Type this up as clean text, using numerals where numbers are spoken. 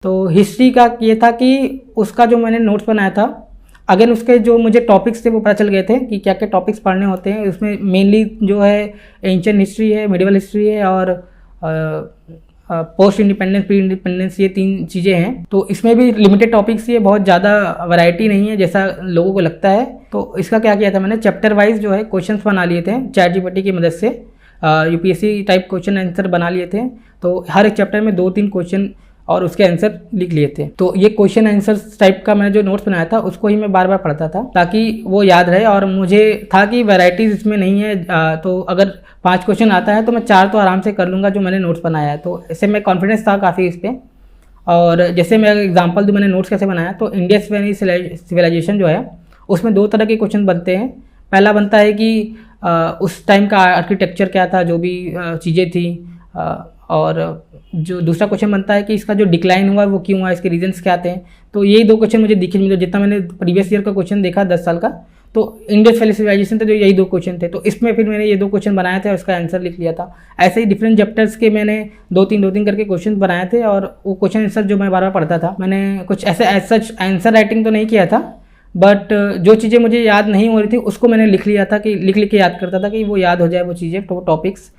तो हिस्ट्री का ये था कि उसका जो मैंने नोट्स बनाया था, अगेन उसके जो मुझे टॉपिक्स थे वो पता चल गए थे कि क्या क्या टॉपिक्स पढ़ने होते हैं। उसमें मेनली जो है एंशिएंट हिस्ट्री है, मिडिवल हिस्ट्री है और पोस्ट इंडिपेंडेंस, प्री इंडिपेंडेंस, ये 3 चीज़ें हैं। तो इसमें भी लिमिटेड टॉपिक्स, ये बहुत ज़्यादा वैरायटी नहीं है जैसा लोगों को लगता है। तो इसका क्या किया था मैंने, चैप्टर वाइज जो है क्वेश्चंस बना लिए थे चैट जीपीटी की मदद से, यूपीएससी टाइप क्वेश्चन आंसर बना लिए थे। तो हर एक चैप्टर में 2-3 क्वेश्चन और उसके आंसर लिख लिए थे। तो ये क्वेश्चन आंसर टाइप का मैंने जो नोट्स बनाया था उसको ही मैं बार बार पढ़ता था ताकि वो याद रहे। और मुझे था कि वैरायटीज इसमें नहीं है, तो अगर 5 क्वेश्चन आता है तो मैं 4 तो आराम से कर लूँगा जो मैंने नोट्स बनाया है। तो इससे मैं कॉन्फिडेंस था काफ़ी इस पर। और जैसे मैं एग्जाम्पल दूँ मैंने नोट्स कैसे बनाया, तो इंडिया सिविलाइजेशन जो है उसमें 2 तरह के क्वेश्चन बनते हैं। पहला बनता है कि उस टाइम का आर्किटेक्चर क्या था, जो भी चीज़ें थी, और जो दूसरा क्वेश्चन बनता है कि इसका जो डिक्लाइन हुआ वो क्यों हुआ, इसके रीजंस क्या थे। तो यही 2 क्वेश्चन मुझे दिखे, जितना मैंने प्रीवियस ईयर का क्वेश्चन देखा 10 साल का, तो इंडियन सिविलाइजेशन थे तो यही 2 क्वेश्चन थे। तो इसमें फिर मैंने ये 2 क्वेश्चन बनाए थे और उसका आंसर लिख लिया था। ऐसे ही डिफरेंट चैप्टर्स के मैंने 2-3 करके क्वेश्चन बनाए थे और वो क्वेश्चन आंसर जो मैं बार बार पढ़ता था। मैंने कुछ ऐसे एज सच आंसर राइटिंग तो नहीं किया था, बट जो चीज़ें मुझे याद नहीं हो रही थी उसको मैंने लिख लिया था, कि लिख के याद करता था कि वो याद हो जाए वो चीज़ें, तो टॉपिक्स